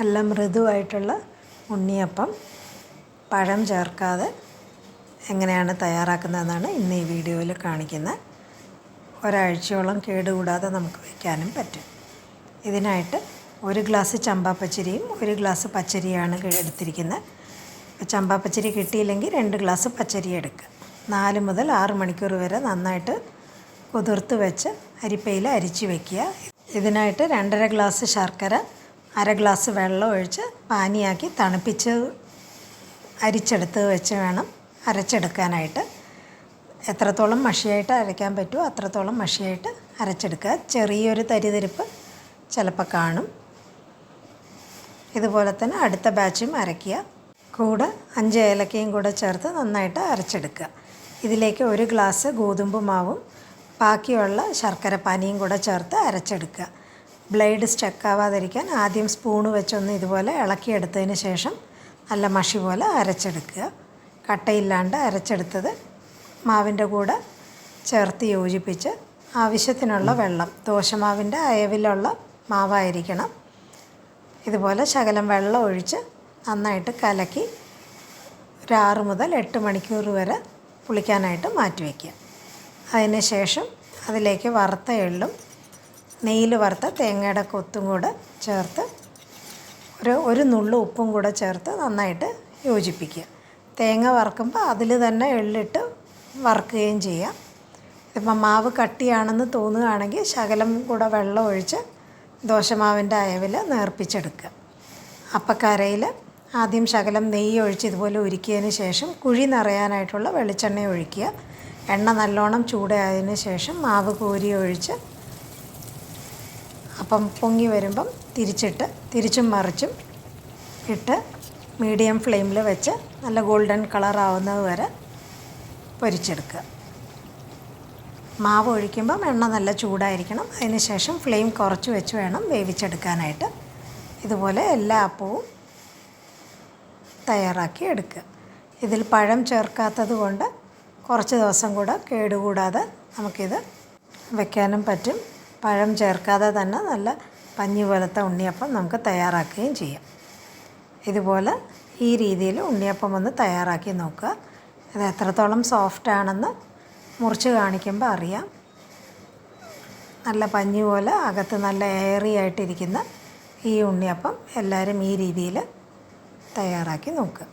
നല്ല മൃദുവായിട്ടുള്ള ഉണ്ണിയപ്പം പഴം ചേർക്കാതെ എങ്ങനെയാണ് തയ്യാറാക്കുന്നതെന്നാണ് ഇന്ന് ഈ വീഡിയോയിൽ കാണിക്കുന്നത്. ഒരാഴ്ചയോളം കേടുകൂടാതെ നമുക്ക് വയ്ക്കാനും പറ്റും. ഇതിനായിട്ട് 1 ഗ്ലാസ് ചമ്പാപ്പച്ചരിയും 1 ഗ്ലാസ് പച്ചരിയാണ് എടുത്തിരിക്കുന്നത്. ചമ്പാപ്പച്ചരി കിട്ടിയില്ലെങ്കിൽ 2 ഗ്ലാസ് പച്ചരി എടുക്കുക. 4 മുതൽ 6 മണിക്കൂർ വരെ നന്നായിട്ട് കുതിർത്ത് വെച്ച് അരിപ്പയിൽ അരിച്ച് വയ്ക്കുക. ഇതിനായിട്ട് 2.5 ഗ്ലാസ് ശർക്കര, 1/2 ഗ്ലാസ് വെള്ളം ഒഴിച്ച് പാനിയാക്കി തണുപ്പിച്ച് അരിച്ചെടുത്ത് വെച്ച് വേണം അരച്ചെടുക്കാനായിട്ട്. എത്രത്തോളം മഷിയായിട്ട് അരയ്ക്കാൻ പറ്റുമോ അത്രത്തോളം മഷിയായിട്ട് അരച്ചെടുക്കുക. ചെറിയൊരു തരിതരിപ്പ് ചിലപ്പോൾ കാണും. ഇതുപോലെ തന്നെ അടുത്ത ബാച്ചും അരയ്ക്കുക. കൂടെ 5 ഏലക്കയും കൂടെ ചേർത്ത് നന്നായിട്ട് അരച്ചെടുക്കുക. ഇതിലേക്ക് 1 ഗ്ലാസ് ഗോതമ്പ് മാവും ബാക്കിയുള്ള ശർക്കര പാനിയും കൂടെ ചേർത്ത് അരച്ചെടുക്കുക. ബ്ലേഡ് സ്റ്റക്കാവാതിരിക്കാൻ ആദ്യം സ്പൂണ് വെച്ചൊന്ന് ഇതുപോലെ ഇളക്കിയെടുത്തതിന് ശേഷം നല്ല മഷി പോലെ അരച്ചെടുക്കുക. കട്ടയില്ലാണ്ട് അരച്ചെടുത്തത് മാവിൻ്റെ കൂടെ ചേർത്ത് യോജിപ്പിച്ച് ആവശ്യത്തിനുള്ള വെള്ളം, ദോശമാവിൻ്റെ അയവിലുള്ള മാവായിരിക്കണം. ഇതുപോലെ ശകലം വെള്ളം ഒഴിച്ച് നന്നായിട്ട് കലക്കി ഒരു 6 മുതൽ 8 മണിക്കൂർ വരെ പുളിക്കാനായിട്ട് മാറ്റി വയ്ക്കുക. അതിന് ശേഷം അതിലേക്ക് വറുത്ത എള്ളും നെയ്യിൽ വറുത്ത തേങ്ങയുടെ കൊത്തും കൂടെ ചേർത്ത് ഒരു നുള്ളു ഉപ്പും കൂടെ ചേർത്ത് നന്നായിട്ട് യോജിപ്പിക്കുക. തേങ്ങ വറുക്കുമ്പോൾ അതിൽ തന്നെ എള്ളിട്ട് വറുക്കുകയും ചെയ്യാം. ഇപ്പം മാവ് കട്ടിയാണെന്ന് തോന്നുകയാണെങ്കിൽ ശകലം കൂടെ വെള്ളം ഒഴിച്ച് ദോശമാവിൻ്റെ അയവിൽ നേർപ്പിച്ചെടുക്കുക. അപ്പക്കരയിൽ ആദ്യം ശകലം നെയ്യ് ഒഴിച്ച് ഇതുപോലെ ഉരുക്കിയതിന് ശേഷം കുഴി നിറയാനായിട്ടുള്ള വെളിച്ചെണ്ണ ഒഴിക്കുക. എണ്ണ നല്ലോണം ചൂടായതിന് ശേഷം മാവ് കോരി ഒഴിച്ച് അപ്പം പൊങ്ങി വരുമ്പം തിരിച്ചും മറിച്ചും ഇട്ട് മീഡിയം ഫ്ലെയിമിൽ വെച്ച് നല്ല ഗോൾഡൻ കളറാവുന്നത് വരെ പൊരിച്ചെടുക്കുക. മാവ് ഒഴിക്കുമ്പം എണ്ണ നല്ല ചൂടായിരിക്കണം. അതിന് ശേഷം ഫ്ലെയിം കുറച്ച് വെച്ച് വേണം വേവിച്ചെടുക്കാനായിട്ട്. ഇതുപോലെ എല്ലാ അപ്പവും തയ്യാറാക്കി എടുക്കുക. ഇതിൽ പഴം ചേർക്കാത്തത് കൊണ്ട് കുറച്ച് ദിവസം കൂടെ കേടുകൂടാതെ നമുക്കിത് വയ്ക്കാനും പറ്റും. പഴം ചേർക്കാതെ തന്നെ നല്ല പഞ്ഞി പോലത്തെ ഉണ്ണിയപ്പം നമുക്ക് തയ്യാറാക്കുകയും ചെയ്യാം. ഇതുപോലെ ഈ രീതിയിൽ ഉണ്ണിയപ്പം ഒന്ന് തയ്യാറാക്കി നോക്കുക. ഇത് എത്രത്തോളം സോഫ്റ്റാണെന്ന് മുറിച്ച് കാണിക്കുമ്പോൾ അറിയാം. നല്ല പഞ്ഞി പോലെ അകത്ത് നല്ല എയറി ആയിട്ടിരിക്കുന്ന ഈ ഉണ്ണിയപ്പം എല്ലാവരും ഈ രീതിയിൽ തയ്യാറാക്കി നോക്കുക.